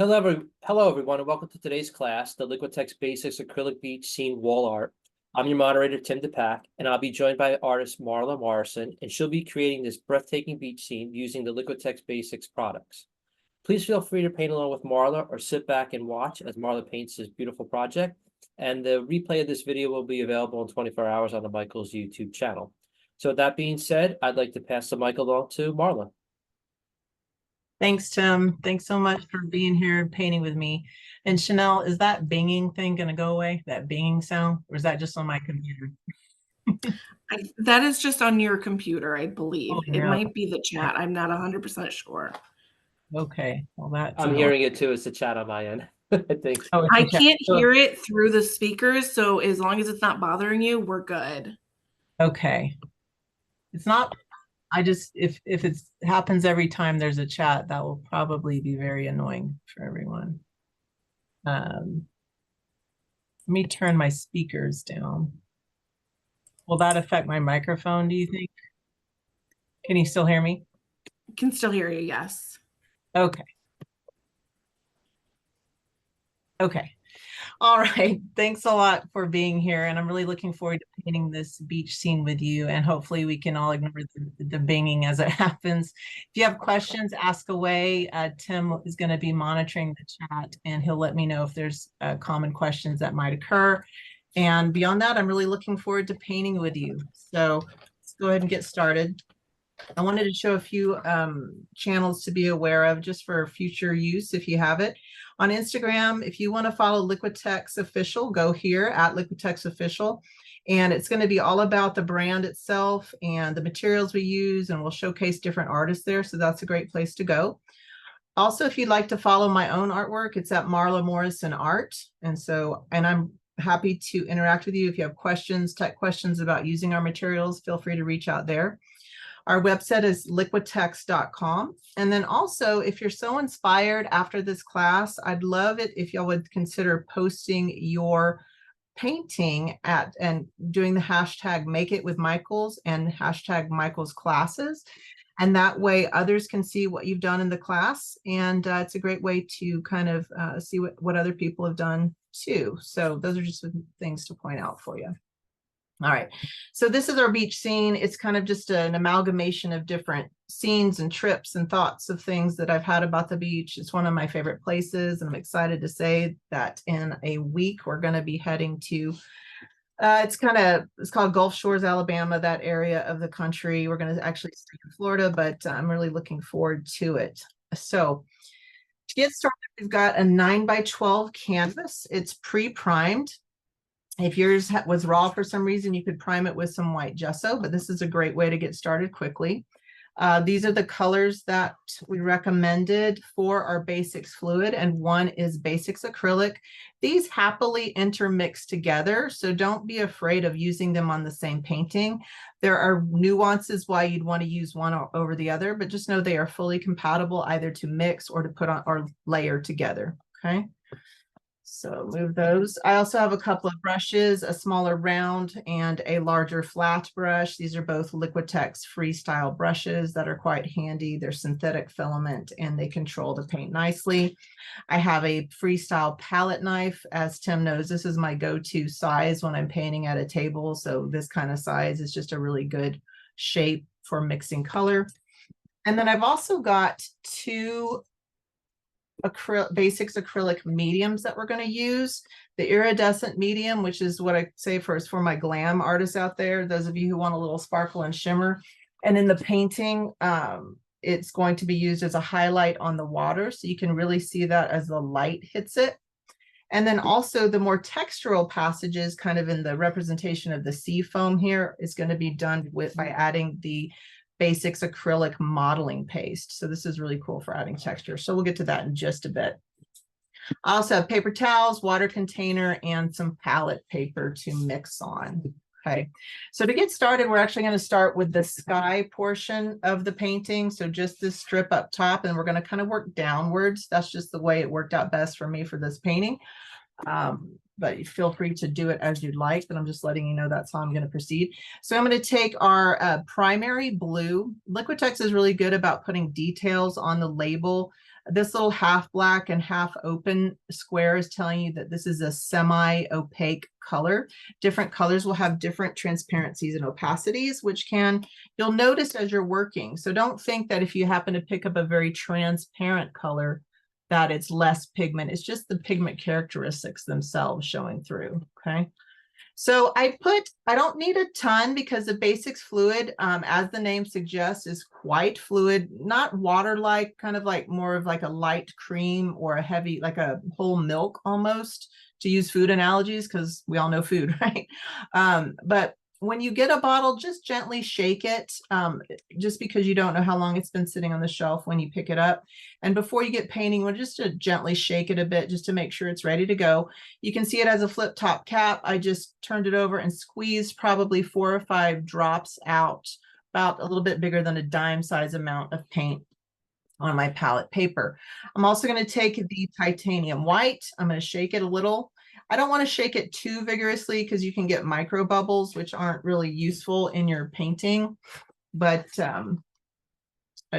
Hello everyone, and welcome to today's class, the Liquitex Basics Acrylic Beach Scene Wall Art. I'm your moderator, Tim DePack, and I'll be joined by artist Marla Morrison, and she'll be creating this breathtaking beach scene using the Liquitex Basics products. Please feel free to paint along with Marla or sit back and watch as Marla paints this beautiful project. And the replay of this video will be available in 24 hours on the Michael's YouTube channel. So with that being said, I'd like to pass the mic along to Marla. Thanks, Tim. Thanks so much for being here and painting with me. And Chanel, is that binging thing going to go away? That binging sound? Or is that just on my computer? That is just on your computer, I believe. Oh, It no. might be the chat. I'm not 100% sure. Okay. Well, that's I'm hearing it too. It's the chat on my end. I think. Oh, I can't hear it through the speakers, so as long as it's not bothering you, we're good. Okay. It's not, if it happens every time there's a chat, that will probably be very annoying for everyone. Let me turn my speakers down. Will that affect my microphone, do you think? Can you still hear me? Can still hear you, yes. Okay. Okay. All right. Thanks a lot for being here. And I'm really looking forward to painting this beach scene with you. And hopefully we can all ignore the banging as it happens. If you have questions, ask away. Tim is going to be monitoring the chat and he'll let me know if there's common questions that might occur. And beyond that, I'm really looking forward to painting with you. So let's go ahead and get started. I wanted to show a few channels to be aware of just for future use if you have it. On Instagram, if you want to follow Liquitex Official, go here at Liquitex Official. And it's going to be all about the brand itself and the materials we use, and we'll showcase different artists there. So that's a great place to go. Also, if you'd like to follow my own artwork, it's at Marla Morrison Art. And I'm happy to interact with you. If you have questions, tech questions about using our materials, feel free to reach out there. Our website is liquitex.com. And then also, if you're so inspired after this class, I'd love it if y'all would consider posting your painting and doing the hashtag Make It with Michaels and hashtag Michaels Classes. And that way others can see what you've done in the class. And it's a great way to kind of see what other people have done too. So those are just some things to point out for you. All right, so this is our beach scene. It's kind of just an amalgamation of different scenes and trips and thoughts of things that I've had about the beach. It's one of my favorite places, and I'm excited to say that in a week we're going to be heading to it's called Gulf Shores, Alabama, that area of the country. We're going to actually stay in Florida, but I'm really looking forward to it. So to get started, we've got a 9x12 canvas. It's pre-primed. If yours was raw for some reason, you could prime it with some white gesso, but this is a great way to get started quickly. These are the colors that we recommended for our basics fluid, and one is basics acrylic. These happily intermix together, so don't be afraid of using them on the same painting. There are nuances why you'd want to use one over the other, but just know they are fully compatible either to mix or to put on or layer together, okay? So move those. I also have a couple of brushes, a smaller round and a larger flat brush. These are both Liquitex Freestyle brushes that are quite handy. They're synthetic filament and they control the paint nicely. I have a Freestyle palette knife. As Tim knows, this is my go-to size when I'm painting at a table. So this kind of size is just a really good shape for mixing color. And then I've also got two basics acrylic mediums that we're going to use. The iridescent medium, which is what I say for my glam artists out there, those of you who want a little sparkle and shimmer. And in the painting, it's going to be used as a highlight on the water, so you can really see that as the light hits it. And then also the more textural passages, kind of in the representation of the sea foam here, is going to be done by adding the basics acrylic modeling paste. So this is really cool for adding texture. So we'll get to that in just a bit. I also have paper towels, water container, and some palette paper to mix on. Okay, so to get started, we're actually going to start with the sky portion of the painting. So just this strip up top, and we're going to kind of work downwards. That's just the way it worked out best for me for this painting. But you feel free to do it as you'd like, but I'm just letting you know that's how I'm going to proceed. So I'm going to take our primary blue. Liquitex is really good about putting details on the label This little half black and half open square is telling you that this is a semi-opaque color. Different colors will have different transparencies and opacities, which you'll notice as you're working. So don't think that if you happen to pick up a very transparent color, that it's less pigment. It's just the pigment characteristics themselves showing through, okay? So I don't need a ton because the basics fluid, as the name suggests, is quite fluid, not water-like, kind of like more of like a light cream or a heavy, like a whole milk almost, to use food analogies, because we all know food, right? But when you get a bottle, just gently shake it, just because you don't know how long it's been sitting on the shelf when you pick it up. And before you get painting, we'll just to gently shake it a bit just to make sure it's ready to go. You can see it has a flip top cap. I just turned it over and squeezed probably 4 or 5 drops out, about a little bit bigger than a dime size amount of paint on my palette paper. I'm also going to take the titanium white. I'm going to shake it a little. I don't want to shake it too vigorously because you can get micro bubbles, which aren't really useful in your painting, but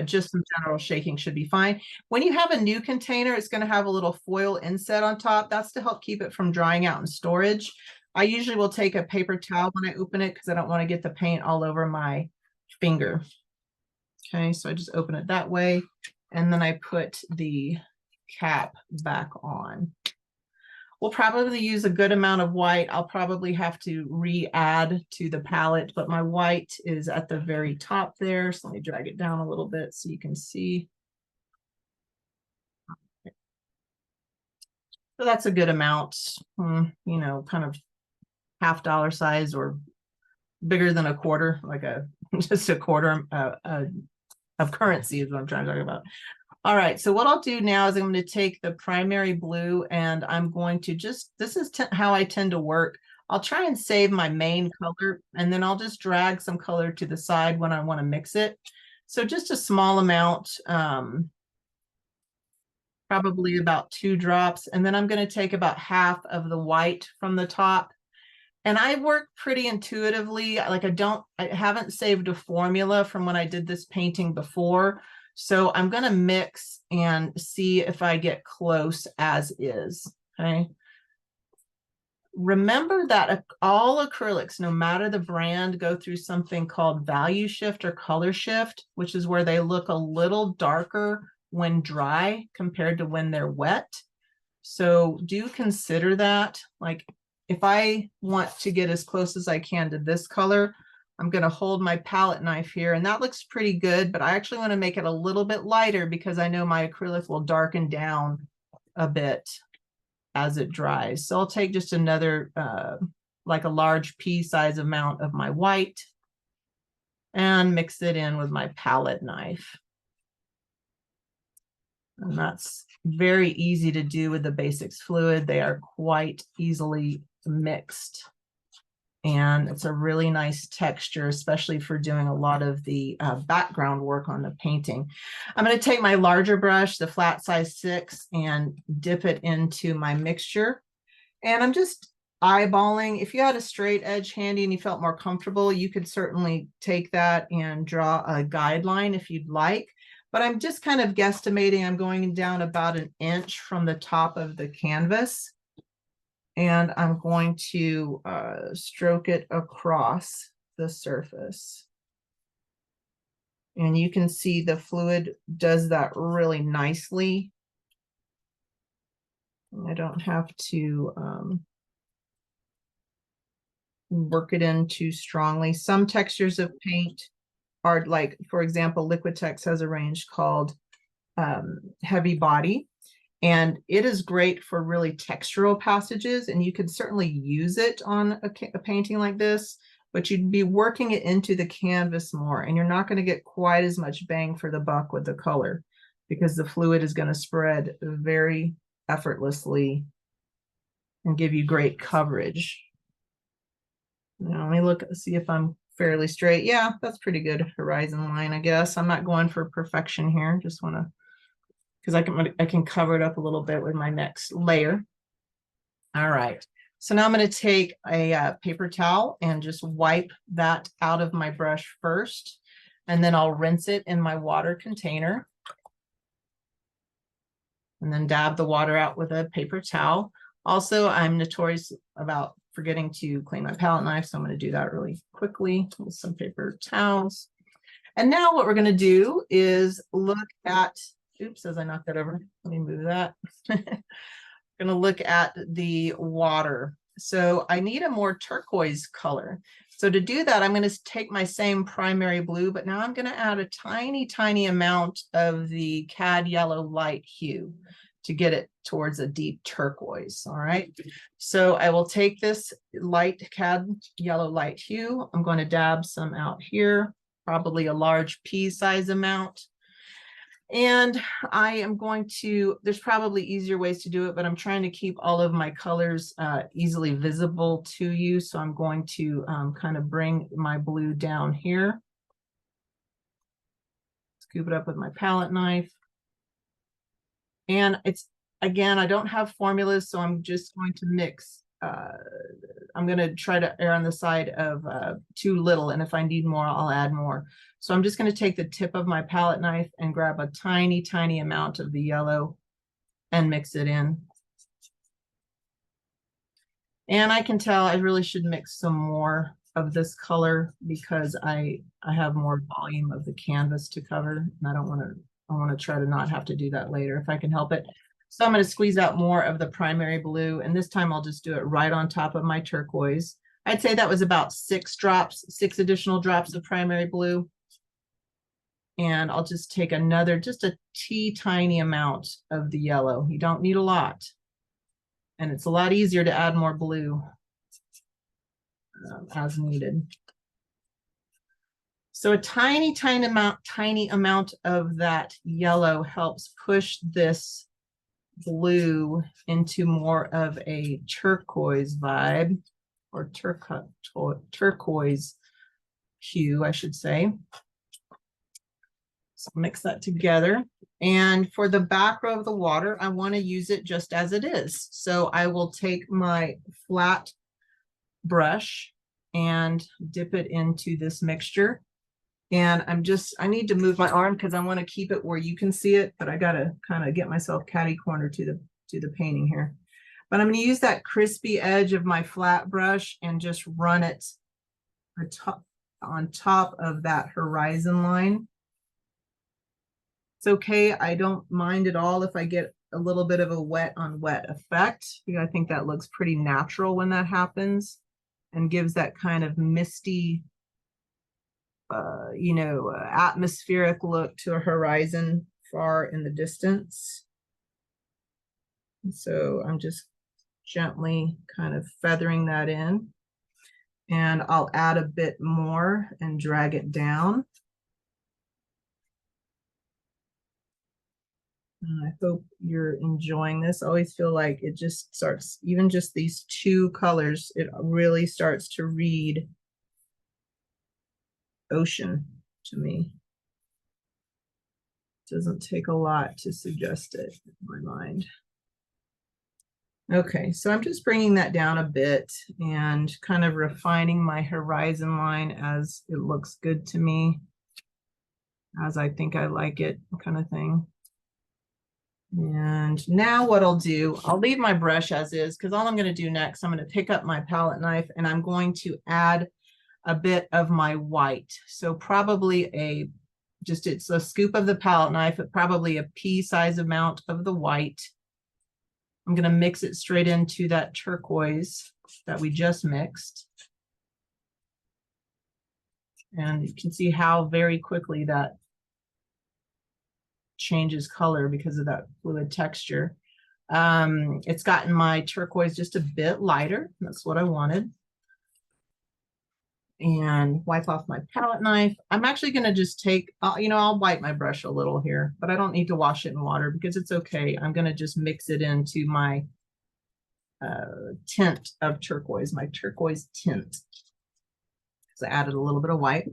just some general shaking should be fine. When you have a new container, it's going to have a little foil inset on top. That's to help keep it from drying out in storage. I usually will take a paper towel when I open it because I don't want to get the paint all over my finger. Okay, so I just open it that way, and then I put the cap back on. We'll probably use a good amount of white. I'll probably have to re-add to the palette, but my white is at the very top there. So let me drag it down a little bit so you can see. So that's a good amount, you know, kind of $50 size or bigger than a quarter, like just a quarter of currency is what I'm trying to talk about. All right, so what I'll do now is I'm going to take the primary blue and I'm going to just, this is how I tend to work. I'll try and save my main color and then I'll just drag some color to the side when I want to mix it. So just a small amount, probably about 2 drops. And then I'm going to take about half of the white from the top. And I work pretty intuitively. Like I haven't saved a formula from when I did this painting before. So I'm going to mix and see if I get close as is, okay? Remember that all acrylics, no matter the brand, go through something called value shift or color shift, which is where they look a little darker when dry compared to when they're wet. So do consider that. Like if I want to get as close as I can to this color, I'm going to hold my palette knife here, and that looks pretty good, but I actually want to make it a little bit lighter because I know my acrylic will darken down a bit as it dries. So I'll take just another, like a large pea size amount of my white and mix it in with my palette knife. And that's very easy to do with the basics fluid. They are quite easily mixed. And it's a really nice texture, especially for doing a lot of the background work on the painting. I'm going to take my larger brush, the flat size 6, and dip it into my mixture. And I'm just eyeballing. If you had a straight edge handy and you felt more comfortable, you could certainly take that and draw a guideline if you'd like. But I'm just kind of guesstimating. I'm going down about 1 inch from the top of the canvas. And I'm going to stroke it across the surface. And you can see the fluid does that really nicely. I don't have to work it in too strongly. Some textures of paint are like, for example, Liquitex has a range called Heavy Body. And it is great for really textural passages, and you can certainly use it on a painting like this, but you'd be working it into the canvas more, and you're not going to get quite as much bang for the buck with the color because the fluid is going to spread very effortlessly and give you great coverage. Now let me look, see if I'm fairly straight. Yeah, that's pretty good horizon line, I guess. I'm not going for perfection here. Just want to, because I can cover it up a little bit with my next layer. All right, so now I'm going to take a paper towel and just wipe that out of my brush first, and then I'll rinse it in my water container. and then dab the water out with a paper towel. Also, I'm notorious about forgetting to clean my palette knife, so I'm going to do that really quickly with some paper towels. And now what we're going to do is look at, oops, as I knocked that over, let me move that. Going to look at the water. So I need a more turquoise color. So to do that, I'm going to take my same primary blue, but now I'm going to add a tiny, tiny amount of the cad yellow light hue to get it towards a deep turquoise. All right. So I will take this light cad yellow light hue. I'm going to dab some out here, probably a large pea size amount. And I am going to, there's probably easier ways to do it, but I'm trying to keep all of my colors easily visible to you. So I'm going to kind of bring my blue down here. Scoop it up with my palette knife. And it's, again, I don't have formulas, so I'm just going to mix. I'm going to try to err on the side of too little. And if I need more, I'll add more. So I'm just going to take the tip of my palette knife and grab a tiny, tiny amount of the yellow and mix it in. And I can tell I really should mix some more of this color because I have more volume of the canvas to cover. And I want to try to not have to do that later if I can help it. So I'm going to squeeze out more of the primary blue. And this time I'll just do it right on top of my turquoise. I'd say that was about 6 additional drops of primary blue. And I'll just take another, just a tiny amount of the yellow. You don't need a lot. And it's a lot easier to add more blue as needed. So a tiny, tiny amount of that yellow helps push this blue into more of a turquoise vibe, or turquoise hue, I should say. So mix that together. And for the back row of the water, I want to use it just as it is. So I will take my flat brush and dip it into this mixture. And I need to move my arm because I want to keep it where you can see it, but I got to kind of get myself catty corner to the painting here. But I'm going to use that crispy edge of my flat brush and just run it on top of that horizon line. It's okay. I don't mind at all if I get a little bit of a wet on wet effect. I think that looks pretty natural when that happens and gives that kind of misty, atmospheric look to a horizon far in the distance. And so I'm just gently kind of feathering that in, and I'll add a bit more and drag it down. And I hope you're enjoying this. I always feel like it just starts, even just these 2 colors, it really starts to read ocean to me. It doesn't take a lot to suggest it in my mind. Okay, so I'm just bringing that down a bit and kind of refining my horizon line as it looks good to me, as I think I like it, kind of thing. And now what I'll do, I'll leave my brush as is, because all I'm going to do next, I'm going to pick up my palette knife and I'm going to add a bit of my white. So probably it's a scoop of the palette knife, but probably a pea size amount of the white. I'm going to mix it straight into that turquoise that we just mixed. And you can see how very quickly that changes color because of that fluid texture. It's gotten my turquoise just a bit lighter. That's what I wanted. And wipe off my palette knife. I'm actually going to just take, I'll wipe my brush a little here, but I don't need to wash it in water because it's okay. I'm going to just mix it into my tint of turquoise, my turquoise tint. So I added a little bit of white.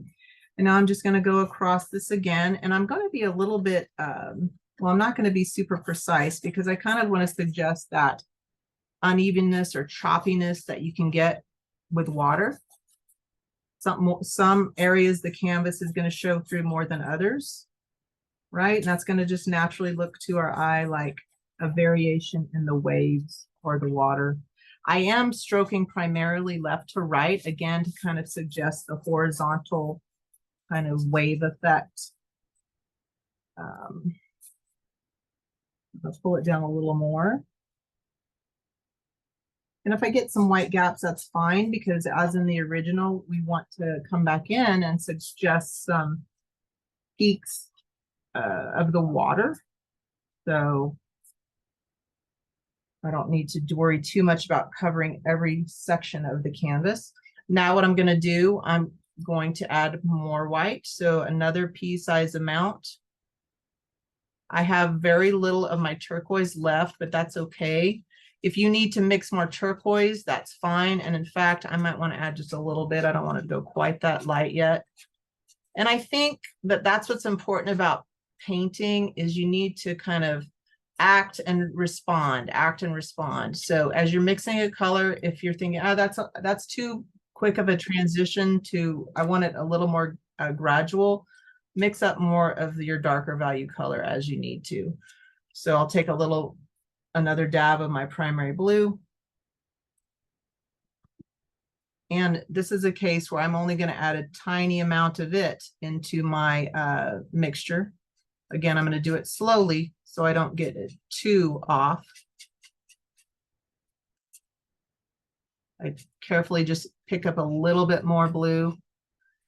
And now I'm just going to go across this again. And I'm going to be a little bit, I'm not going to be super precise because I kind of want to suggest that unevenness or choppiness that you can get with water. Some areas the canvas is going to show through more than others, right? And that's going to just naturally look to our eye like a variation in the waves or the water. I am stroking primarily left to right, again, to kind of suggest the horizontal kind of wave effect. Let's pull it down a little more. And if I get some white gaps, that's fine, because as in the original, we want to come back in and suggest some peaks of the water. So I don't need to worry too much about covering every section of the canvas. Now what I'm going to do, I'm going to add more white. So another pea-size amount. I have very little of my turquoise left, but that's okay. If you need to mix more turquoise, that's fine. And in fact, I might want to add just a little bit. I don't want to go quite that light yet. And I think that that's what's important about painting, is you need to kind of act and respond, act and respond. So as you're mixing a color, if you're thinking, oh, that's too quick of a transition to, I want it a little more gradual, mix up more of your darker value color as you need to. So I'll take another dab of my primary blue. And this is a case where I'm only going to add a tiny amount of it into my mixture. Again, I'm going to do it slowly so I don't get it too off. I carefully just pick up a little bit more blue.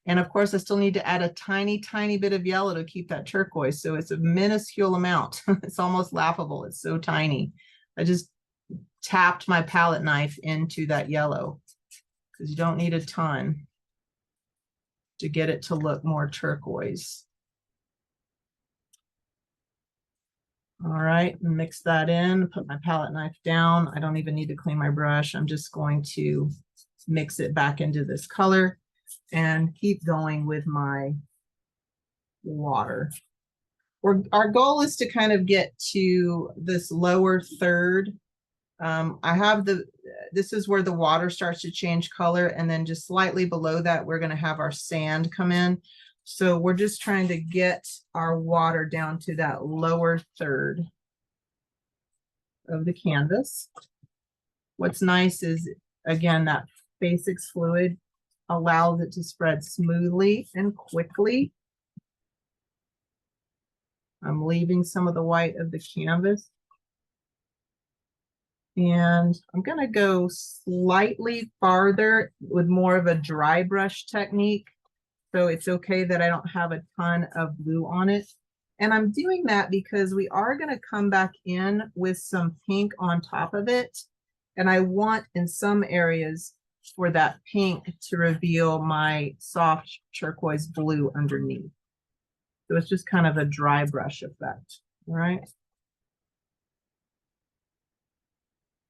And of course, I still need to add a tiny, tiny bit of yellow to keep that turquoise. So it's a minuscule amount. It's almost laughable. It's so tiny. I just tapped my palette knife into that yellow, because you don't need a ton to get it to look more turquoise. All right, mix that in, put my palette knife down. I don't even need to clean my brush. I'm just going to mix it back into this color and keep going with my water. Our goal is to kind of get to this lower third. This is where the water starts to change color, and then just slightly below that, we're going to have our sand come in. So we're just trying to get our water down to that lower third of the canvas. What's nice is, again, that basics fluid allows it to spread smoothly and quickly. I'm leaving some of the white of the canvas. And I'm going to go slightly farther with more of a dry brush technique. So it's okay that I don't have a ton of blue on it. And I'm doing that because we are going to come back in with some pink on top of it. And I want, in some areas, for that pink to reveal my soft turquoise blue underneath. So it's just kind of a dry brush effect, all right?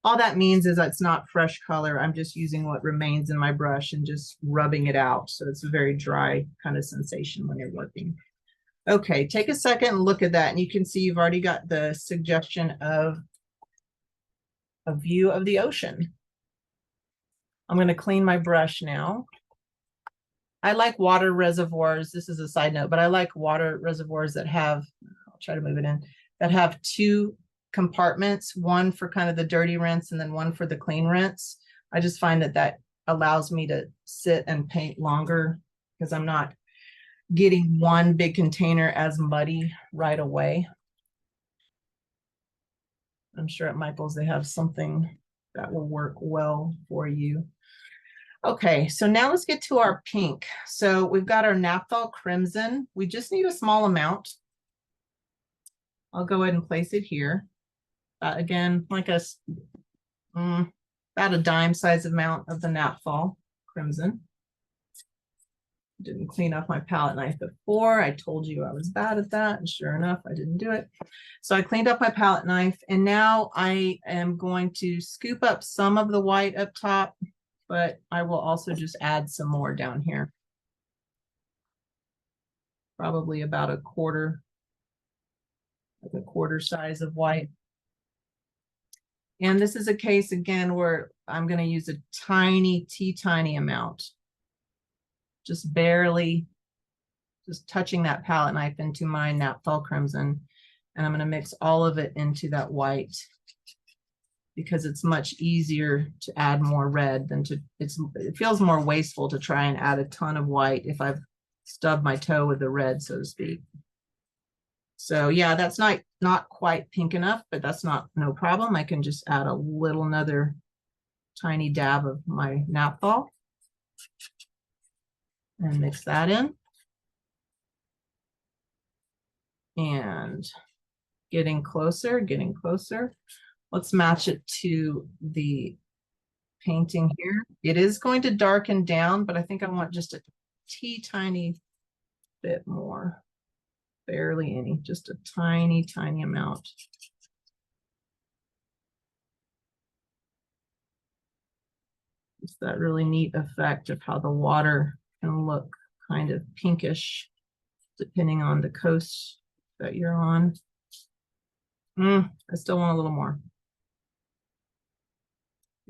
All that means is that it's not fresh color. I'm just using what remains in my brush and just rubbing it out. So it's a very dry kind of sensation when you're working. Okay, take a second and look at that. And you can see you've already got the suggestion of a view of the ocean. I'm going to clean my brush now. I like water reservoirs. This is a side note, but I like water reservoirs that have, I'll try to move it in, that have two compartments, one for kind of the dirty rinse and then one for the clean rinse. I just find that that allows me to sit and paint longer, because I'm not getting one big container as muddy right away. I'm sure at Michael's they have something that will work well for you. Okay, so now let's get to our pink. So we've got our Naphthol crimson. We just need a small amount. I'll go ahead and place it here. Again, like about a dime size amount of the Naphthol crimson. Didn't clean off my palette knife before. I told you I was bad at that, and sure enough, I didn't do it. So I cleaned up my palette knife, and now I am going to scoop up some of the white up top, but I will also just add some more down here. Probably about a quarter, like a quarter size of white. And this is a case, again, where I'm going to use a tiny, teeny amount. Just barely, just touching that palette knife into my Naphthol crimson. And I'm going to mix all of it into that white because it's much easier to add more red than to, it feels more wasteful to try and add a ton of white if I've stubbed my toe with the red, so to speak. So yeah, that's not quite pink enough, but that's no problem. I can just add a little another tiny dab of my Naphthol and mix that in. And getting closer, getting closer. Let's match it to the painting here. It is going to darken down, but I think I want just a tiny bit more. Barely any, just a tiny amount. It's that really neat effect of how the water can look kind of pinkish depending on the coast that you're on. I still want a little more.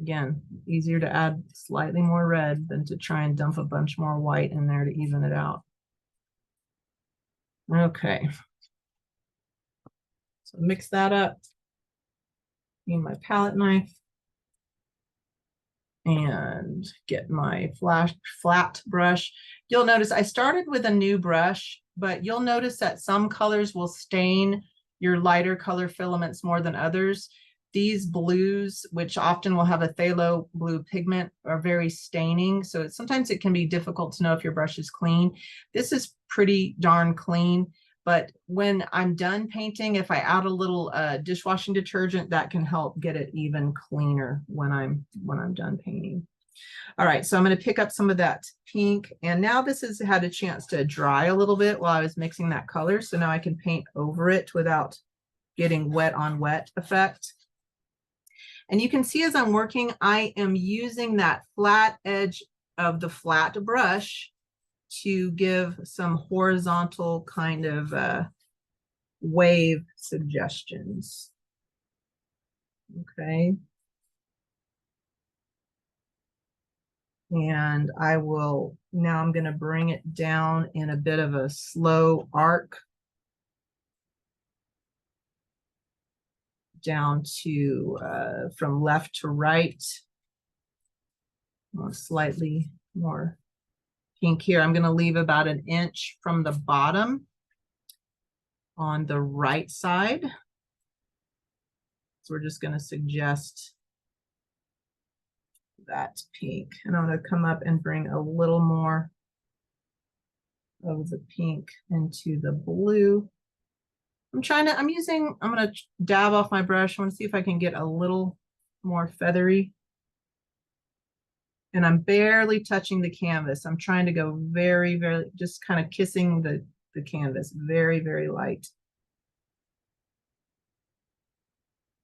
Again, easier to add slightly more red than to try and dump a bunch more white in there to even it out. Okay. So mix that up. Need my palette knife. And get my flat brush. You'll notice I started with a new brush, but you'll notice that some colors will stain your lighter color filaments more than others. These blues, which often will have a phthalo blue pigment, are very staining. So sometimes it can be difficult to know if your brush is clean. This is pretty darn clean. But when I'm done painting, if I add a little dishwashing detergent, that can help get it even cleaner when I'm done painting. All right, so I'm going to pick up some of that pink, and now this has had a chance to dry a little bit while I was mixing that color. So now I can paint over it without getting wet on wet effect. And you can see as I'm working, I am using that flat edge of the flat brush to give some horizontal kind of wave suggestions. Okay. And I will, now I'm going to bring it down in a bit of a slow arc down to from left to right. Slightly more pink here. I'm going to leave about an inch from the bottom on the right side. So we're just going to suggest that pink. And I'm going to come up and bring a little more of the pink into the blue. I'm going to dab off my brush. I want to see if I can get a little more feathery. And I'm barely touching the canvas. I'm trying to go very, just kind of kissing the canvas, very, very light.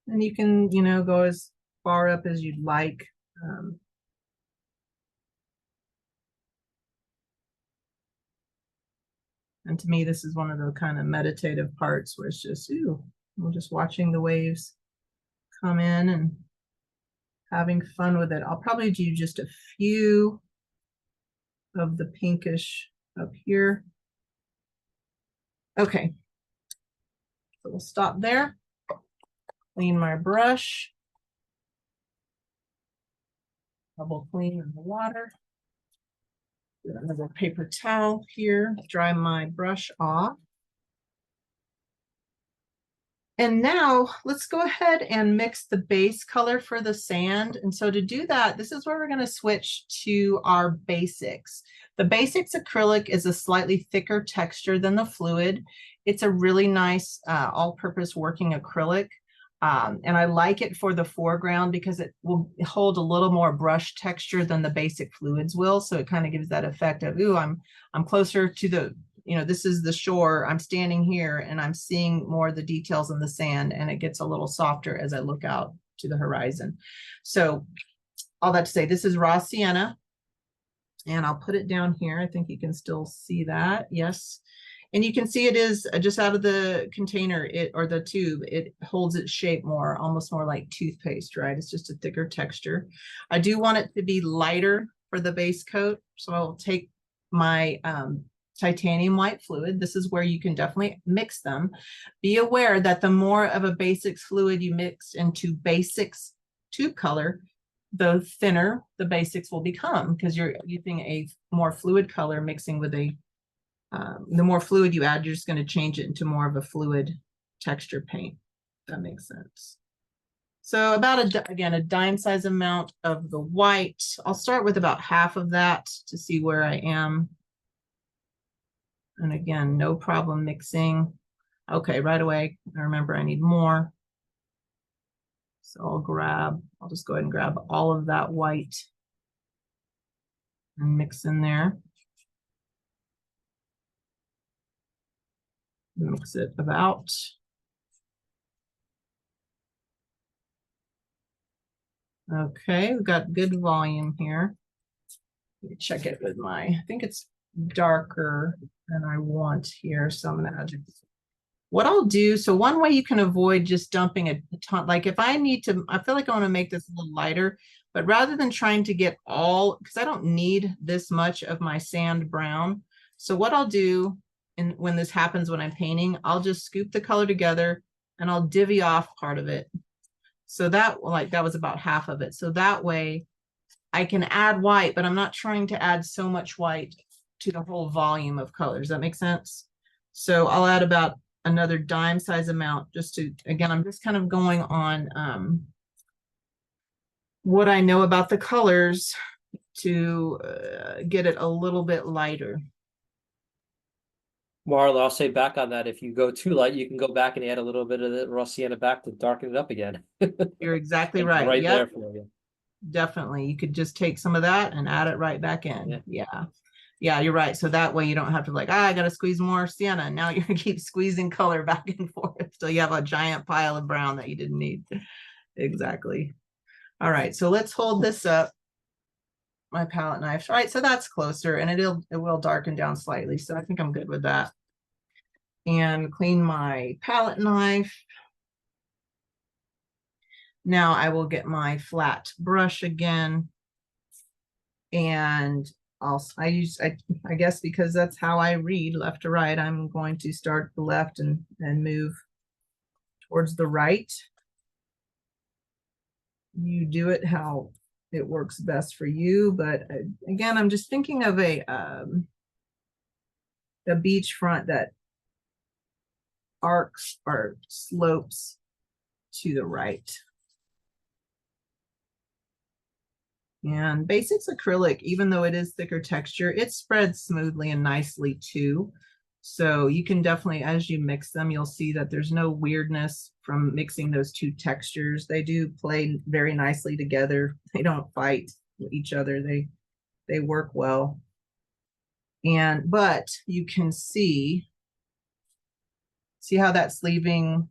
And you can, go as far up as you'd like. And to me, this is one of the kind of meditative parts where it's just, I'm just watching the waves come in and having fun with it. I'll probably do just a few of the pinkish up here. Okay, so we'll stop there. Clean my brush. Double clean in the water. Get another paper towel here, dry my brush off. And now let's go ahead and mix the base color for the sand. And so to do that, this is where we're going to switch to our basics. The basics acrylic is a slightly thicker texture than the fluid. It's a really nice all-purpose working acrylic. And I like it for the foreground because it will hold a little more brush texture than the basic fluids will. So it kind of gives that effect of, I'm closer to the, this is the shore. I'm standing here and I'm seeing more of the details in the sand, and it gets a little softer as I look out to the horizon. So all that to say, this is raw sienna, and I'll put it down here. I think you can still see that. Yes. And you can see it is just out of the container, or the tube, it holds its shape more, almost more like toothpaste, right? It's just a thicker texture. I do want it to be lighter for the base coat. So I'll take my titanium white fluid. This is where you can definitely mix them. Be aware that the more of a basics fluid you mix into basics tube color, the thinner the basics will become, because you're using a more fluid color mixing with a, the more fluid you add, you're just going to change it into more of a fluid texture paint. That makes sense. So about again, a dime size amount of the white. I'll start with about half of that to see where I am. And again, no problem mixing. Okay, right away, I remember I need more. So I'll just go ahead and grab all of that white and mix in there. Mix it about. Okay, we've got good volume here. Let me check it with I think it's darker than I want here. So I'm gonna add what I'll do. So one way you can avoid just dumping a ton, like if I need to, I feel like I want to make this a little lighter, but rather than trying to get all, because I don't need this much of my sand brown. So what I'll do, and when this happens when I'm painting, I'll just scoop the color together and I'll divvy off part of it. So that, like, that was about half of it. So that way I can add white, but I'm not trying to add so much white to the whole volume of colors. Does that make sense? So I'll add about another dime size amount just to, again, I'm just kind of going on what I know about the colors to get it a little bit lighter. Marla, I'll say back on that. If you go too light, you can go back and add a little bit of the raw sienna back to darken it up again. You're exactly It's right. right Yep. there for you. Definitely. You could just take some of that and add it right back in. Yeah, you're right. So that way you don't have to like, I got to squeeze more sienna. And now you're going to keep squeezing color back and forth. So you have a giant pile of brown that you didn't need. Exactly. All right. So let's hold this up. My palette knife. All right. So that's closer and it will darken down slightly. So I think I'm good with that. And clean my palette knife. Now I will get my flat brush again. And I guess because that's how I read left to right, I'm going to start the left and move towards the right. You do it how it works best for you, but again, I'm just thinking of a beachfront that arcs or slopes to the right. And basics acrylic, even though it is thicker texture, it spreads smoothly and nicely too. So you can definitely, as you mix them, you'll see that there's no weirdness from mixing those two textures. They do play very nicely together. They don't fight each other. They work well. But you can see how that's leaving.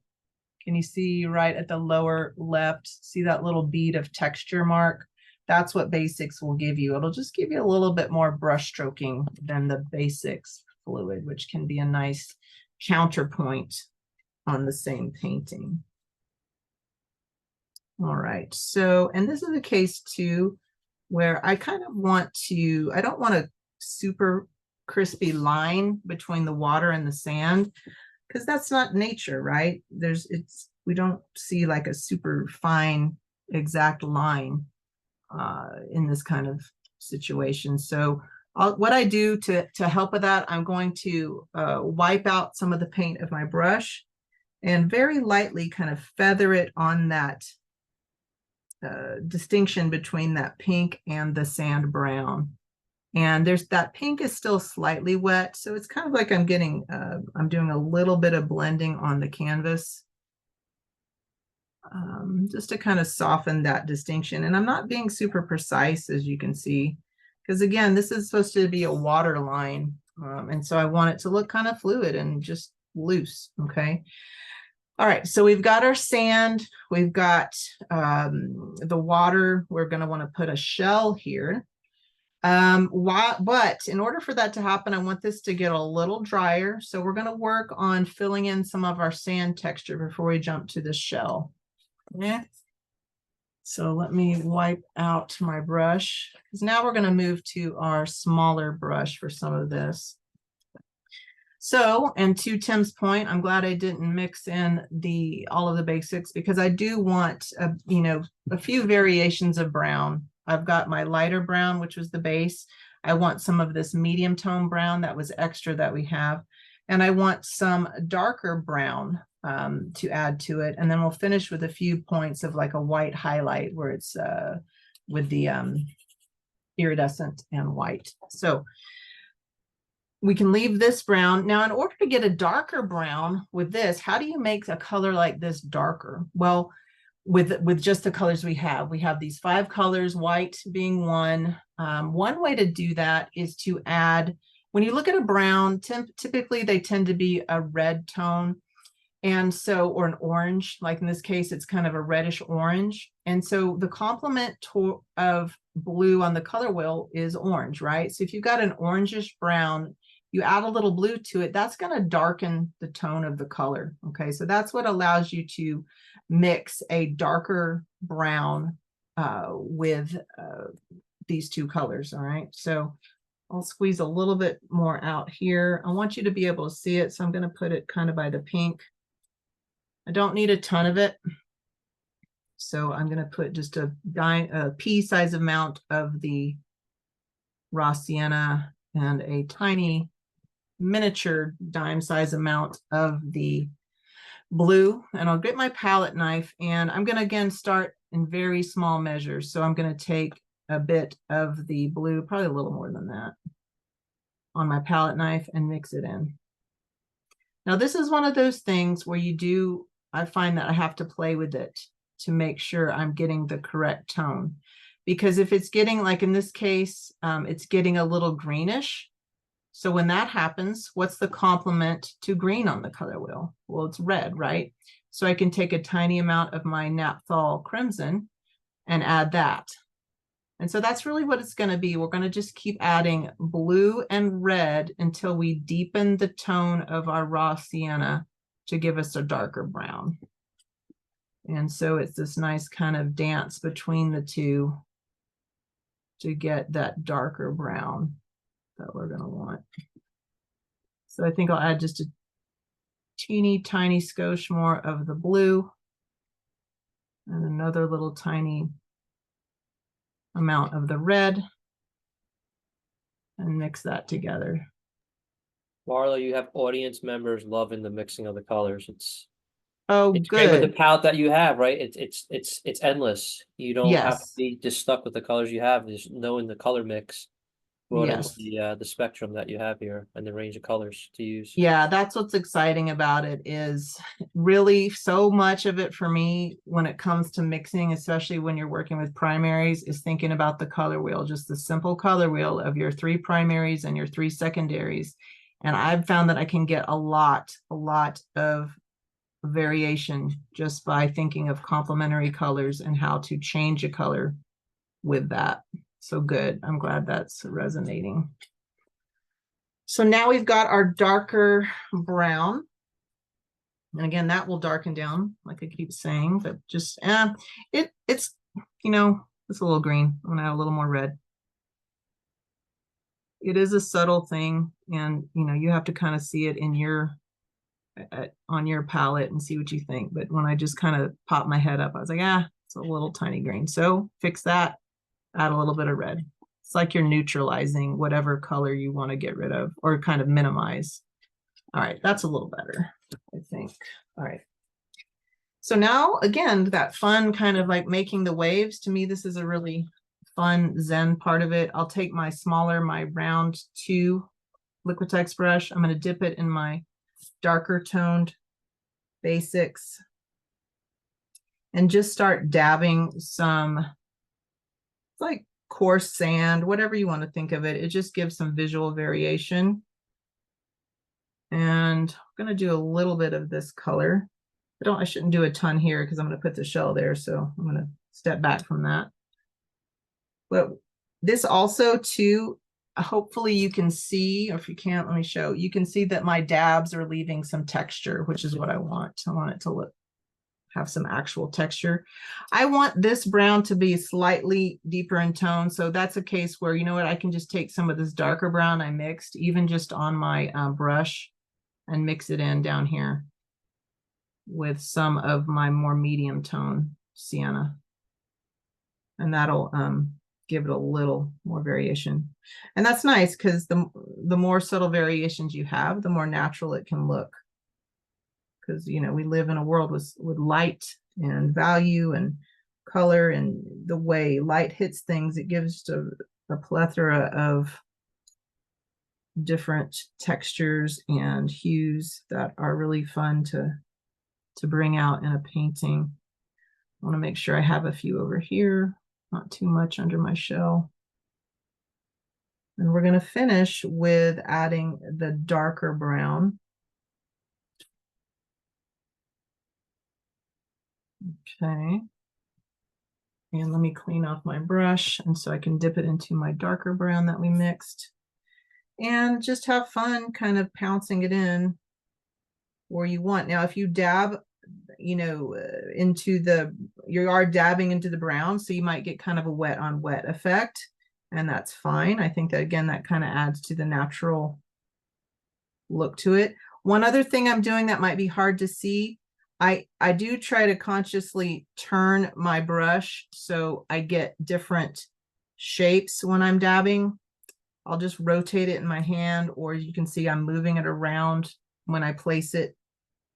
Can you see right at the lower left? See that little bead of texture mark? That's what basics will give you. It'll just give you a little bit more brush stroking than the basics fluid, which can be a nice counterpoint on the same painting. All right, so, and this is a case too, where I kind of want to, I don't want a super crispy line between the water and the sand, because that's not nature, right? We don't see like a super fine exact line in this kind of situation. So what I do to help with that, I'm going to wipe out some of the paint of my brush and very lightly kind of feather it on that distinction between that pink and the sand brown. And that pink is still slightly wet. So it's kind of like I'm doing a little bit of blending on the canvas. Just to kind of soften that distinction. And I'm not being super precise, as you can see, because again, this is supposed to be a water line. And so I want it to look kind of fluid and just loose. Okay. All right. So we've got our sand. We've got the water. We're going to want to put a shell here. But in order for that to happen, I want this to get a little drier. So we're going to work on filling in some of our sand texture before we jump to the shell. Yeah. So let me wipe out my brush, because now we're going to move to our smaller brush for some of this. So, and to Tim's point, I'm glad I didn't mix in all of the basics, because I do want a few variations of brown. I've got my lighter brown, which was the base. I want some of this medium tone brown that was extra that we have. And I want some darker brown to add to it. And then we'll finish with a few points of like a white highlight where it's with the iridescent and white. So we can leave this brown. Now, in order to get a darker brown with this, how do you make a color like this darker? Well, with just the colors we have these 5 colors, white being one. One way to do that is to add, when you look at a brown, typically they tend to be a red tone. And so, or an orange, like in this case, it's kind of a reddish orange. And so the complement of blue on the color wheel is orange, right? So if you've got an orangish brown, you add a little blue to it, that's going to darken the tone of the color. Okay, so that's what allows you to mix a darker brown with these 2 colors. All right, so I'll squeeze a little bit more out here. I want you to be able to see it, so I'm going to put it kind of by the pink. I don't need a ton of it, so I'm going to put just a pea size amount of the raw sienna and a tiny miniature dime size amount of the blue. And I'll get my palette knife, and I'm going to again start in very small measures. So I'm going to take a bit of the blue, probably a little more than that, on my palette knife and mix it in. Now, this is one of those things where I find that I have to play with it to make sure I'm getting the correct tone. Because if it's getting, like in this case, it's getting a little greenish. So when that happens, what's the complement to green on the color wheel? Well, it's red, right? So I can take a tiny amount of my Naphthol crimson and add that. And so that's really what it's going to be. We're going to just keep adding blue and red until we deepen the tone of our raw sienna to give us a darker brown. And so it's this nice kind of dance between the two to get that darker brown that we're going to want. So I think I'll add just a teeny tiny skosh more of the blue and another little tiny amount of the red and mix that together. Marla, you have audience members loving the mixing of the colors. It's good. great with the palette that you have, right? It's endless. You don't have to Yes. be just stuck with the colors you have. Just knowing the color mix, Yes. the spectrum that you have here and the range of colors to use. Yeah, that's what's exciting about it, is really so much of it for me when it comes to mixing, especially when you're working with primaries, is thinking about the color wheel, just the simple color wheel of your 3 primaries and your 3 secondaries. And I've found that I can get a lot of variation just by thinking of complementary colors and how to change a color with that. So good. I'm glad that's resonating. So now we've got our darker brown. And again, that will darken down, like I keep saying, but just it's a little green. I'm gonna add a little more red. It is a subtle thing, and you have to kind of see it in on your palette and see what you think. But when I just kind of popped my head up, I was like, it's a little tiny green. So fix that, add a little bit of red. It's like you're neutralizing whatever color you want to get rid of or kind of minimize. All right, that's a little better, I think. All right. So now, again, that fun kind of like making the waves, to me, this is a really fun Zen part of it. I'll take my round 2 Liquitex brush. I'm going to dip it in my darker toned basics and just start dabbing some, like, coarse sand, whatever you want to think of it. It just gives some visual variation. And I'm going to do a little bit of this color. I shouldn't do a ton here because I'm going to put the shell there. So I'm going to step back from that. But this also too, hopefully you can see, or if you can't, let me show. You can see that my dabs are leaving some texture, which is what I want. I want it to have some actual texture. I want this brown to be slightly deeper in tone. So that's a case where, you know what, I can just take some of this darker brown I mixed, even just on my brush, and mix it in down here with some of my more medium tone sienna. And that'll give it a little more variation. And that's nice because the more subtle variations you have, the more natural it can look. Because, you know, we live in a world with light and value and color, and the way light hits things, it gives a plethora of different textures and hues that are really fun to bring out in a painting. I want to make sure I have a few over here, not too much under my shell. And we're going to finish with adding the darker brown. Okay. And let me clean off my brush, and so I can dip it into my darker brown that we mixed. And just have fun kind of pouncing it in where you want. Now, if you dab, you know, you are dabbing into the brown, so you might get kind of a wet on wet effect, and that's fine. I think that, again, that kind of adds to the natural look to it. One other thing I'm doing that might be hard to see, I do try to consciously turn my brush so I get different shapes when I'm dabbing. I'll just rotate it in my hand, or you can see I'm moving it around when I place it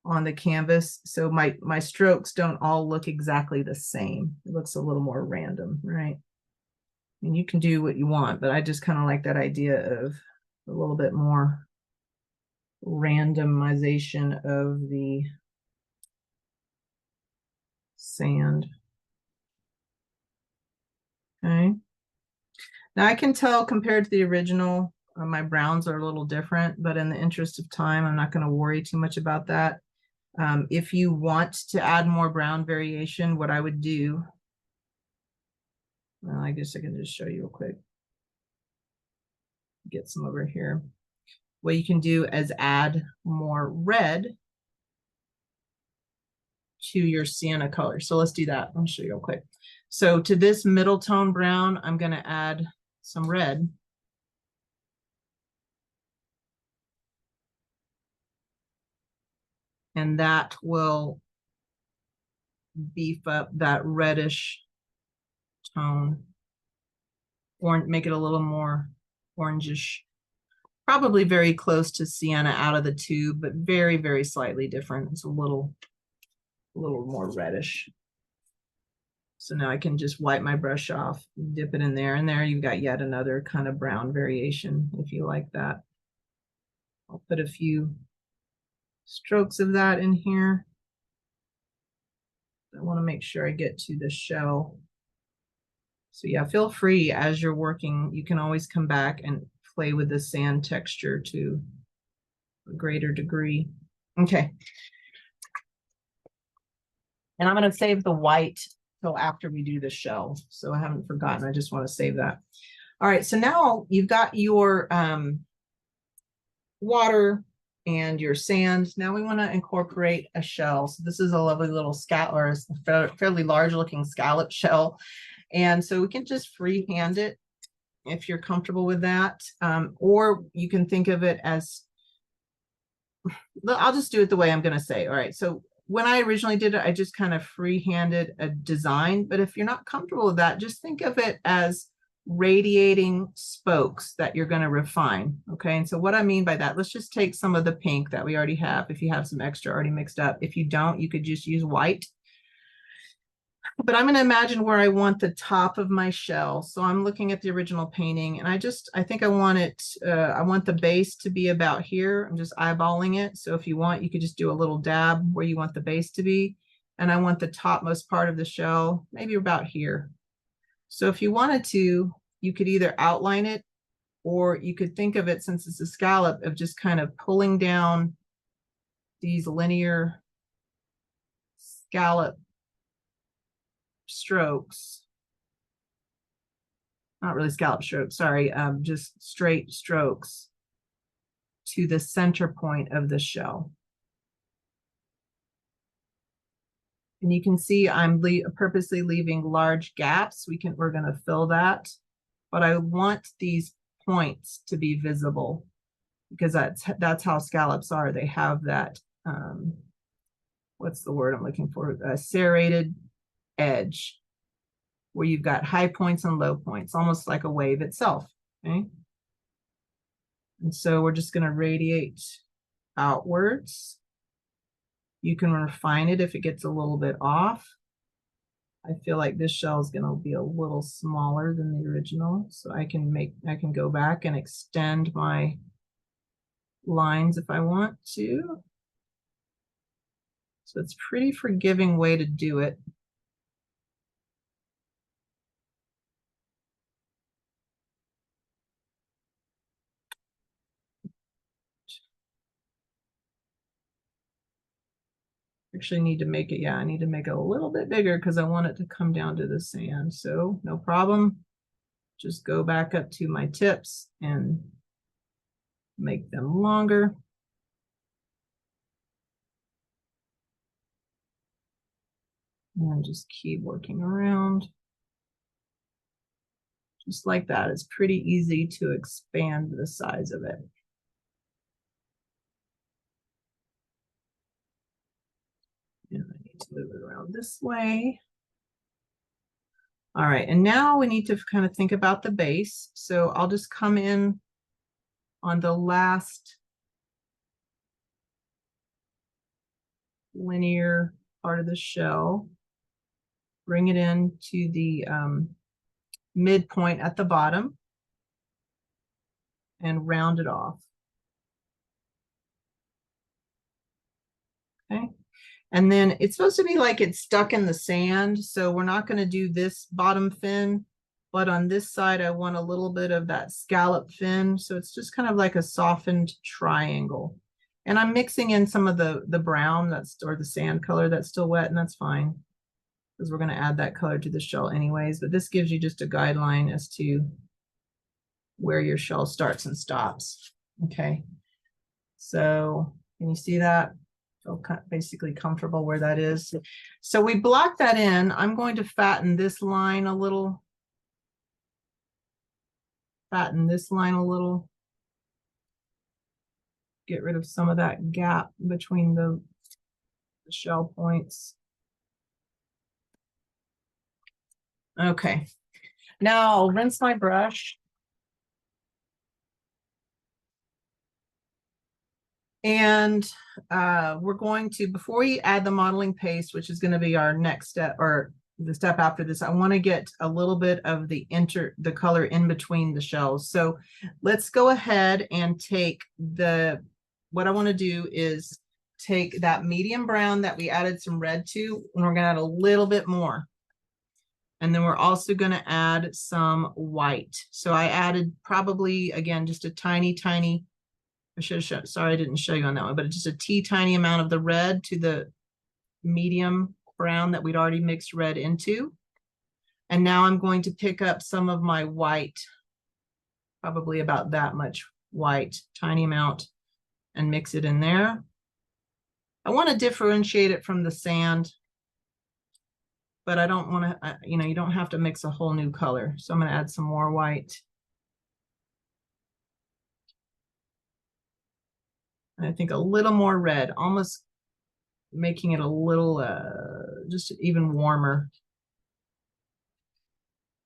on the canvas. So my strokes don't all look exactly the same. It looks a little more random, right? And you can do what you want, but I just kind of like that idea of a little bit more randomization of the sand. Okay. Now I can tell compared to the original, my browns are a little different, but in the interest of time, I'm not going to worry too much about that. If you want to add more brown variation, what I would do, well, I guess I can just show you real quick. Get some over here. What you can do is add more red to your sienna color. So let's do that. I'll show you real quick. So to this middle tone brown, I'm going to add some red. And that will beef up that reddish tone, or make it a little more orangish. Probably very close to sienna out of the tube, but very, very slightly different. It's a little more reddish. So now I can just wipe my brush off, dip it in there, and there you've got yet another kind of brown variation if you like that. I'll put a few strokes of that in here. I want to make sure I get to the shell. So yeah, feel free as you're working, you can always come back and play with the sand texture to a greater degree. Okay. And I'm going to save the white till after we do the shell. So I haven't forgotten. I just want to save that. All right. So now you've got your water and your sand. Now we want to incorporate a shell. So this is a lovely little scallop, or a fairly large looking scallop shell. And so we can just freehand it if you're comfortable with that. Or you can think of it as, I'll just do it the way I'm going to say. All right. So when I originally did it, I just kind of free-handed a design. But if you're not comfortable with that, just think of it as radiating spokes that you're going to refine. Okay. And so what I mean by that, let's just take some of the pink that we already have. If you have some extra already mixed up, if you don't, you could just use white. But I'm going to imagine where I want the top of my shell. So I'm looking at the original painting, and I think I want it, I want the base to be about here. I'm just eyeballing it. So if you want, you could just do a little dab where you want the base to be. And I want the topmost part of the shell, maybe about here. So if you wanted to, you could either outline it, or you could think of it, since it's a scallop, of just kind of pulling down these linear scallop strokes, not really scallop strokes, sorry, just straight strokes to the center point of the shell. And you can see I'm purposely leaving large gaps. We're going to fill that, but I want these points to be visible. because that's how scallops are. They have that, what's the word I'm looking for? A serrated edge where you've got high points and low points, almost like a wave itself. Okay. And so we're just going to radiate outwards. You can refine it if it gets a little bit off. I feel like this shell is going to be a little smaller than the original, so I can go back and extend my lines if I want to. So it's a pretty forgiving way to do it. Actually need to make it, yeah, I need to make it a little bit bigger because I want it to come down to the sand. So no problem. Just go back up to my tips and make them longer. And just keep working around. Just like that. It's pretty easy to expand the size of it. And I need to move it around this way. All right, and now we need to kind of think about the base. So I'll just come in on the last linear part of the shell, bring it in to the midpoint at the bottom, and round it off. Okay. And then it's supposed to be like it's stuck in the sand. So we're not going to do this bottom fin, but on this side, I want a little bit of that scallop fin. So it's just kind of like a softened triangle. And I'm mixing in some of the brown or the sand color that's still wet, and that's fine because we're going to add that color to the shell anyways. But this gives you just a guideline as to where your shell starts and stops. Okay. So can you see that? Feel basically comfortable where that is. So we block that in. I'm going to fatten this line a little. Fatten this line a little. Get rid of some of that gap between the shell points. Okay. Now I'll rinse my brush. And we're going to, before we add the modeling paste, which is going to be our next step, or the step after this, I want to get a little bit of the color in between the shells. So let's go ahead and take what I want to do is take that medium brown that we added some red to, and we're going to add a little bit more. And then we're also going to add some white. So I added probably, again, just a tiny, I should have shown, sorry, I didn't show you on that one, but it's just a tiny amount of the red to the medium brown that we'd already mixed red into. And now I'm going to pick up some of my white, probably about that much white, tiny amount, and mix it in there. I want to differentiate it from the sand, but I don't want to, you don't have to mix a whole new color. So I'm going to add some more white. I think a little more red, almost making it a little, just even warmer.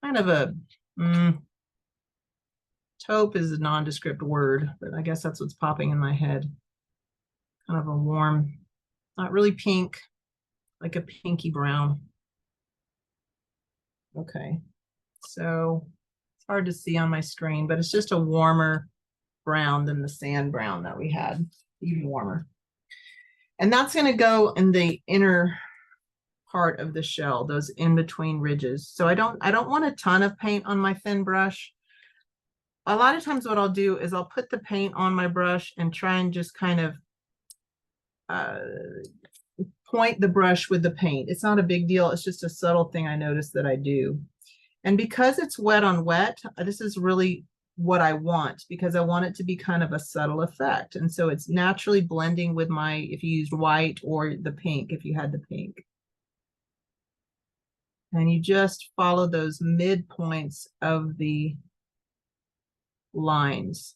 Kind of a, taupe is a nondescript word, but I guess that's what's popping in my head. Kind of a warm, not really pink, like a pinky brown. Okay, so it's hard to see on my screen, but it's just a warmer brown than the sand brown that we had, even warmer. And that's going to go in the inner part of the shell, those in between ridges. So I don't want a ton of paint on my thin brush. A lot of times what I'll do is I'll put the paint on my brush and try and just kind of point the brush with the paint. It's not a big deal. It's just a subtle thing I notice that I do. And because it's wet on wet, this is really what I want, because I want it to be kind of a subtle effect. And so it's naturally blending with if you used white or the pink, if you had the pink. And you just follow those midpoints of the lines.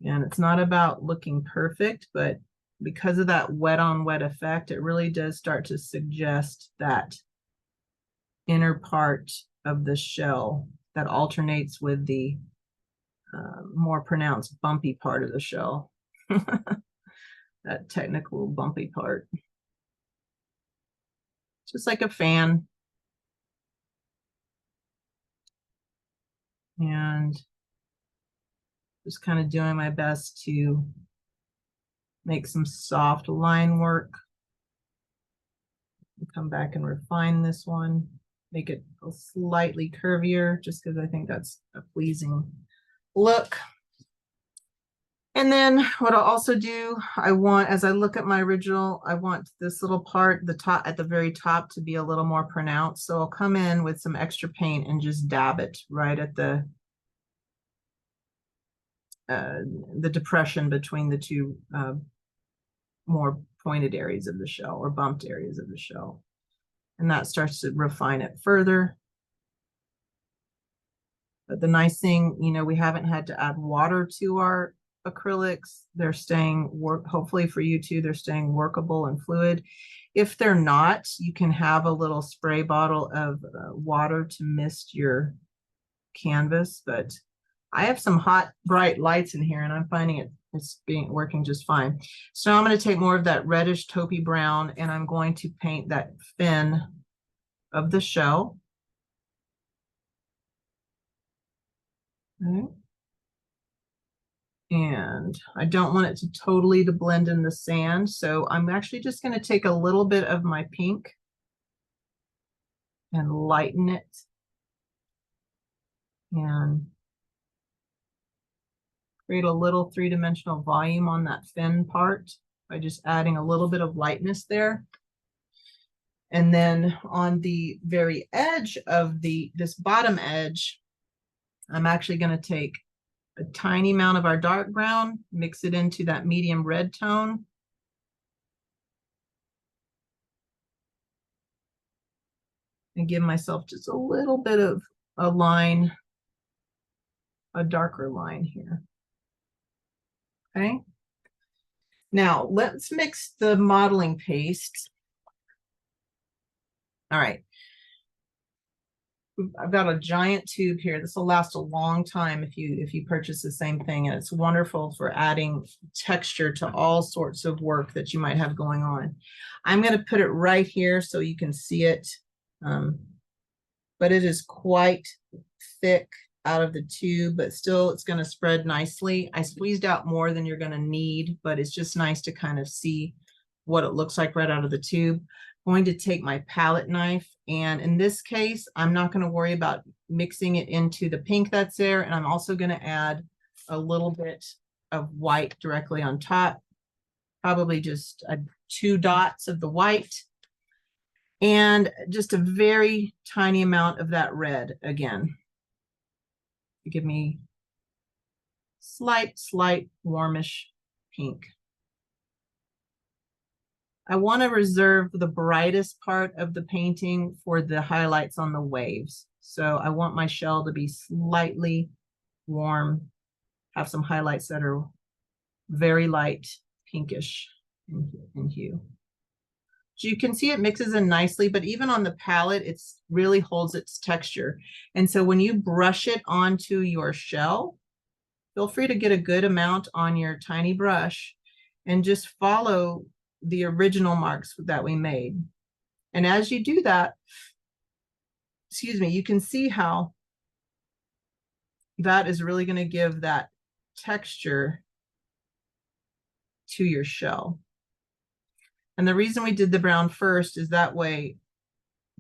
And it's not about looking perfect, but because of that wet on wet effect, it really does start to suggest that inner part of the shell that alternates with the more pronounced bumpy part of the shell. That technical bumpy part. Just like a fan. And just kind of doing my best to make some soft line work. Come back and refine this one, make it a slightly curvier, just because I think that's a pleasing look. And then what I'll also do, I want, as I look at my original, I want this little part, the top at the very top, to be a little more pronounced. So I'll come in with some extra paint and just dab it right at the depression between the two more pointed areas of the shell, or bumped areas of the shell. And that starts to refine it further. But the nice thing, you know, we haven't had to add water to our acrylics. They're staying hopefully for you too, they're staying workable and fluid. If they're not, you can have a little spray bottle of water to mist your canvas. But I have some hot, bright lights in here, and I'm finding it's working just fine. So now I'm going to take more of that reddish taupey brown, and I'm going to paint that fin of the shell. Okay. And I don't want it to totally blend in the sand, so I'm actually just going to take a little bit of my pink and lighten it. And create a little three-dimensional volume on that fin part by just adding a little bit of lightness there. And then on the very edge of this bottom edge, I'm actually going to take a tiny amount of our dark brown, mix it into that medium red tone. And give myself just a little bit of a line, a darker line here. Okay. Now let's mix the modeling paste. All right. I've got a giant tube here. This will last a long time if you purchase the same thing, and it's wonderful for adding texture to all sorts of work that you might have going on. I'm going to put it right here so you can see it, but it is quite thick out of the tube, but still it's going to spread nicely. I squeezed out more than you're going to need, but it's just nice to kind of see what it looks like right out of the tube. I'm going to take my palette knife, and in this case, I'm not going to worry about mixing it into the pink that's there, and I'm also going to add a little bit of white directly on top, probably just 2 dots of the white, and just a very tiny amount of that red again. Give me slight warmish pink. I want to reserve the brightest part of the painting for the highlights on the waves. So I want my shell to be slightly warm, have some highlights that are very light pinkish in hue. So you can see it mixes in nicely, but even on the palette, it really holds its texture. And so when you brush it onto your shell, feel free to get a good amount on your tiny brush and just follow the original marks that we made. And as you do that, excuse me, you can see how that is really going to give that texture to your shell. And the reason we did the brown first is that way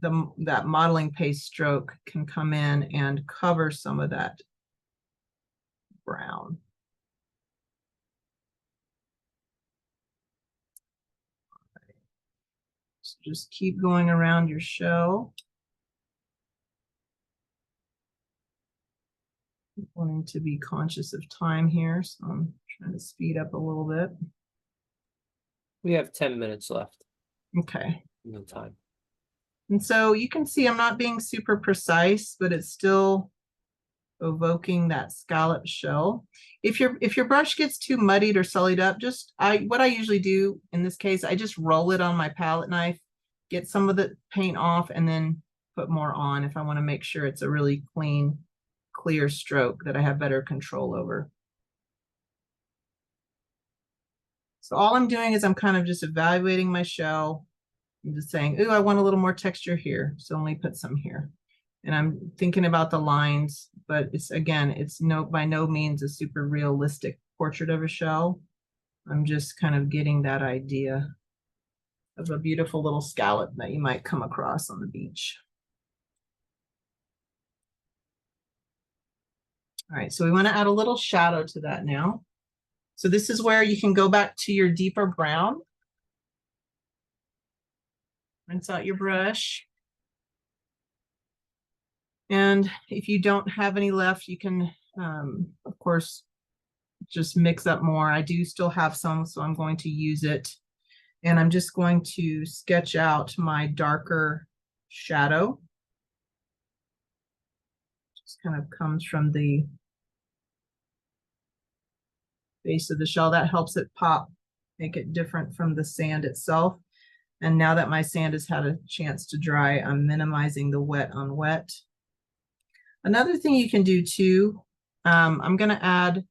that modeling paste stroke can come in and cover some of that brown. So just keep going around your shell. Wanting to be conscious of time here, so I'm trying to speed up a little bit. We have 10 minutes left. Okay. No time. And so you can see I'm not being super precise, but it's still evoking that scallop shell. If your brush gets too muddied or sullied up, just what I usually do in this case, I just roll it on my palette knife, get some of the paint off, and then put more on if I want to make sure it's a really clean, clear stroke that I have better control over. So all I'm doing is I'm kind of just evaluating my shell. I'm just saying, ooh, I want a little more texture here, so let me put some here. And I'm thinking about the lines, but it's, again, it's by no means a super realistic portrait of a shell. I'm just kind of getting that idea of a beautiful little scallop that you might come across on the beach. All right, so we want to add a little shadow to that now. So this is where you can go back to your deeper brown. Rinse out your brush. And if you don't have any left, you can, of course, just mix up more. I do still have some, so I'm going to use it. And I'm just going to sketch out my darker shadow. Just kind of comes from the base of the shell. That helps it pop, make it different from the sand itself. And now that my sand has had a chance to dry, I'm minimizing the wet on wet. Another thing you can do too, I'm going to add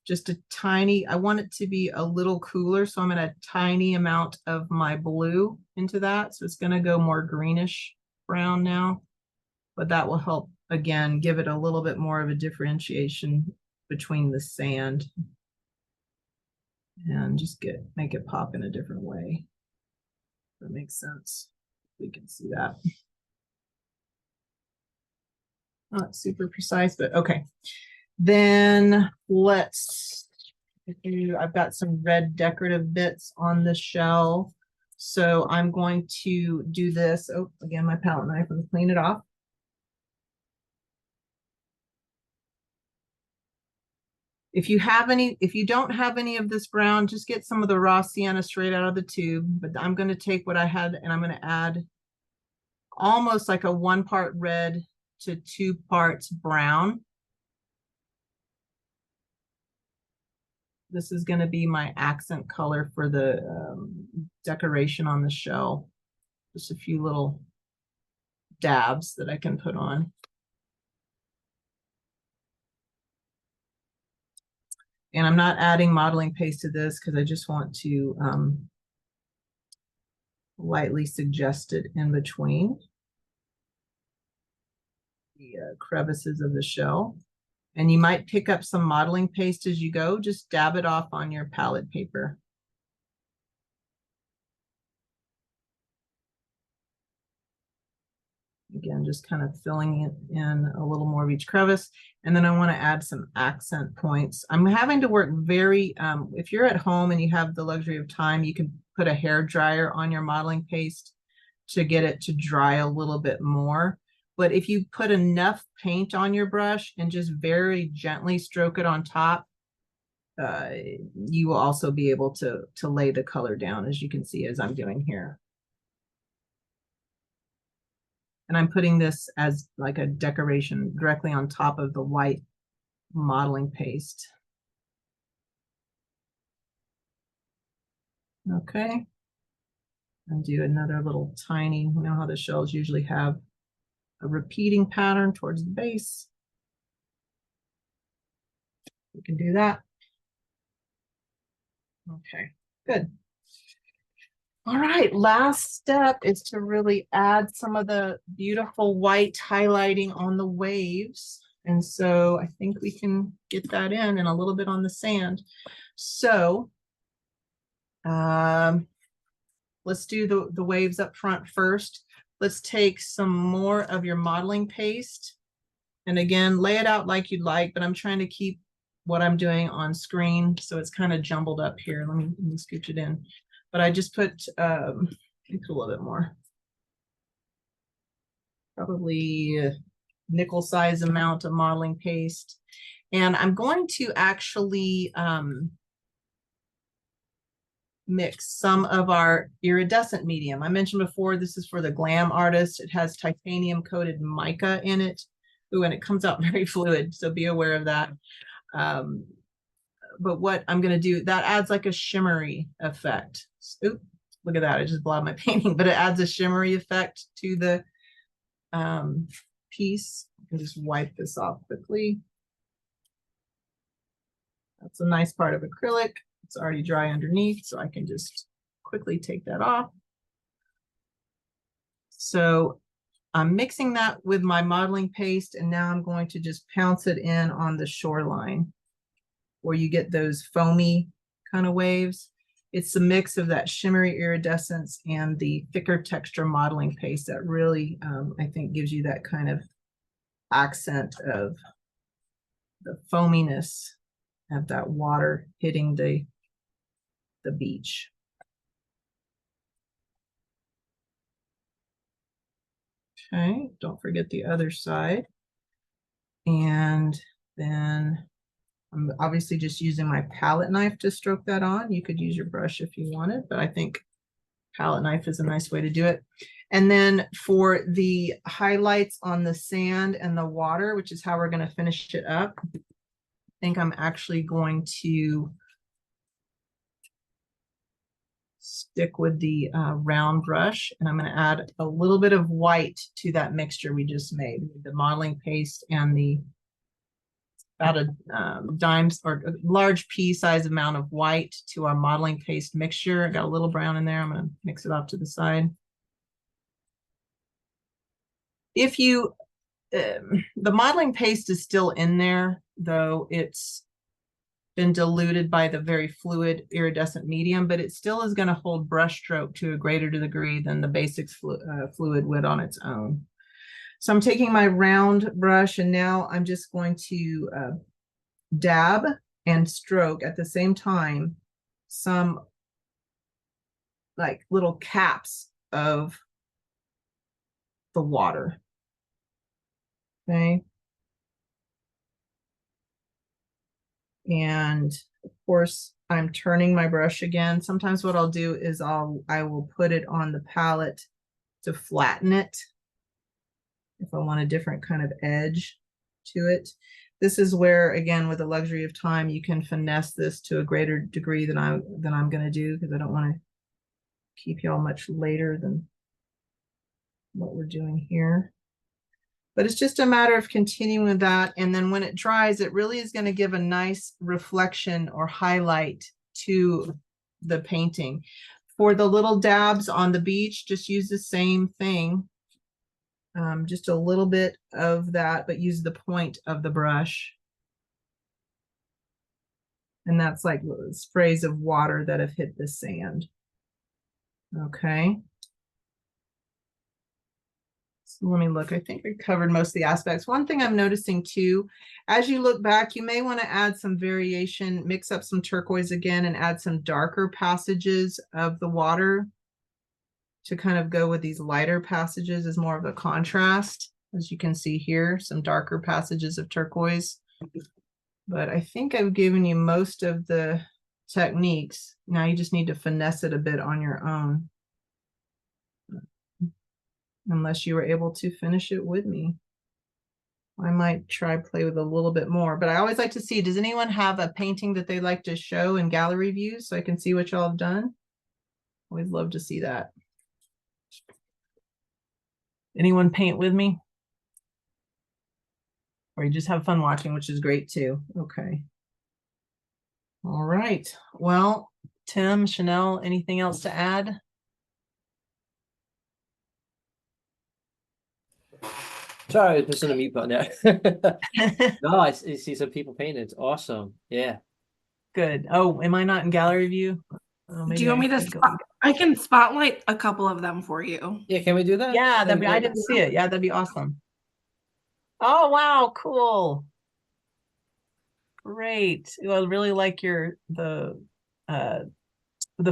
just a tiny, I want it to be a little cooler, so I'm going to add a tiny amount of my blue into that. So it's going to go more greenish brown now, but that will help, again, give it a little bit more of a differentiation between the sand and just make it pop in a different way. That makes sense. We can see that. Not super precise, but okay. Then let's do, I've got some red decorative bits on the shell. So I'm going to do this. Oh, again, my palette knife, I'm clean it off. If you don't have any of this brown, just get some of the raw sienna straight out of the tube. But I'm going to take what I had and I'm going to add almost like a 1 part red to 2 parts brown. This is going to be my accent color for the decoration on the shell. Just a few little dabs that I can put on. And I'm not adding modeling paste to this because I just want to lightly suggest it in between the crevices of the shell. And you might pick up some modeling paste as you go. Just dab it off on your palette paper. Again, just kind of filling it in a little more of each crevice. And then I want to add some accent points. I'm having to work very, if you're at home and you have the luxury of time, you can put a hair dryer on your modeling paste to get it to dry a little bit more. But if you put enough paint on your brush and just very gently stroke it on top, you will also be able to lay the color down, as you can see as I'm doing here. And I'm putting this as like a decoration directly on top of the white modeling paste. Okay. And do another little tiny, you know how the shells usually have a repeating pattern towards the base. We can do that. Okay, good. All right, last step is to really add some of the beautiful white highlighting on the waves. And so I think we can get that in and a little bit on the sand. So let's do the waves up front first. Let's take some more of your modeling paste. And again, lay it out like you'd like, but I'm trying to keep what I'm doing on screen. So it's kind of jumbled up here. Let me scooch it in. But I just put a little bit more. Probably a nickel size amount of modeling paste. And I'm going to actually mix some of our iridescent medium. I mentioned before, this is for the glam artist. It has titanium coated mica in it. Ooh, and it comes out very fluid, so be aware of that. But what I'm going to do, that adds like a shimmery effect. Oop, look at that. I just blobbed my painting, but it adds a shimmery effect to the piece. I can just wipe this off quickly. That's a nice part of acrylic. It's already dry underneath, so I can just quickly take that off. So I'm mixing that with my modeling paste, and now I'm going to just pounce it in on the shoreline where you get those foamy kind of waves. It's the mix of that shimmery iridescence and the thicker texture modeling paste that really, I think, gives you that kind of accent of the foaminess of that water hitting the beach. Okay, don't forget the other side. And then I'm obviously just using my palette knife to stroke that on. You could use your brush if you wanted, but I think palette knife is a nice way to do it. And then for the highlights on the sand and the water, which is how we're going to finish it up, I think I'm actually going to stick with the round brush, and I'm going to add a little bit of white to that mixture we just made, the modeling paste and the about a dime or a large pea size amount of white to our modeling paste mixture. I got a little brown in there. I'm going to mix it off to the side. If you, the modeling paste is still in there, though it's been diluted by the very fluid iridescent medium, but it still is going to hold brush stroke to a greater degree than the basics fluid would on its own. So I'm taking my round brush, and now I'm just going to dab and stroke at the same time some like little caps of the water. Okay. And of course, I'm turning my brush again. Sometimes what I'll do is I will put it on the palette to flatten it if I want a different kind of edge to it. This is where, again, with the luxury of time, you can finesse this to a greater degree than I'm going to do, because I don't want to keep y'all much later than what we're doing here. But it's just a matter of continuing with that. And then when it dries, it really is going to give a nice reflection or highlight to the painting. For the little dabs on the beach, just use the same thing. Just a little bit of that, but use the point of the brush. And that's like sprays of water that have hit the sand. Okay. So let me look. I think I covered most of the aspects. One thing I'm noticing too, as you look back, you may want to add some variation, mix up some turquoise again, and add some darker passages of the water to kind of go with these lighter passages as more of a contrast. As you can see here, some darker passages of turquoise. But I think I've given you most of the techniques. Now you just need to finesse it a bit on your own. Unless you were able to finish it with me. I might try play with a little bit more, but I always like to see, does anyone have a painting that they like to show in gallery views so I can see what y'all have done? Always love to see that. Anyone paint with me? Or you just have fun watching, which is great too. Okay. All right. Well, Tim, Chanel, anything else to add? Sorry, there's a mute button there. No, I see some people painting. It's awesome. Yeah. Good. Oh, am I not in gallery view? Oh, Do you want me to I can spotlight a couple of them for you. Yeah, can we do that? Yeah, that'd be, I didn't see it. Yeah, that'd be awesome. Oh, wow, cool. Great. I really like the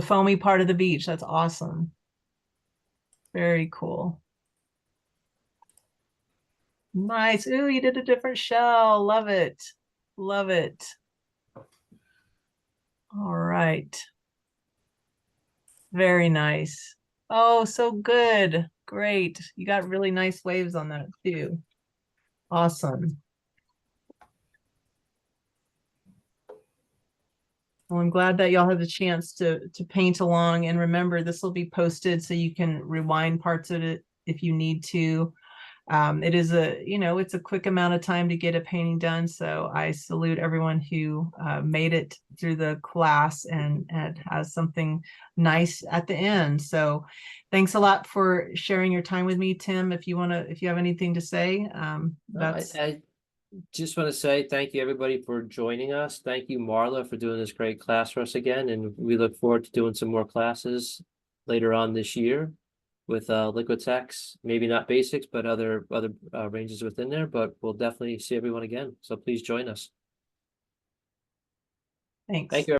foamy part of the beach. That's awesome. Very cool. Nice. Ooh, you did a different shell. Love it. Love it. All right. Very nice. Oh, so good. Great. You got really nice waves on that too. Awesome. Well, I'm glad that y'all had the chance to paint along, and remember, this will be posted so you can rewind parts of it if you need to. It is it's a quick amount of time to get a painting done. So I salute everyone who made it through the class and has something nice at the end. So thanks a lot for sharing your time with me, Tim. If you have anything to say, that's I just want to say thank you everybody for joining us. Thank you, Marla, for doing this great class for us again, and we look forward to doing some more classes later on this year with Liquitex, maybe not basics, but other ranges within there, but we'll definitely see everyone again. So please join us. thanks. Thank you.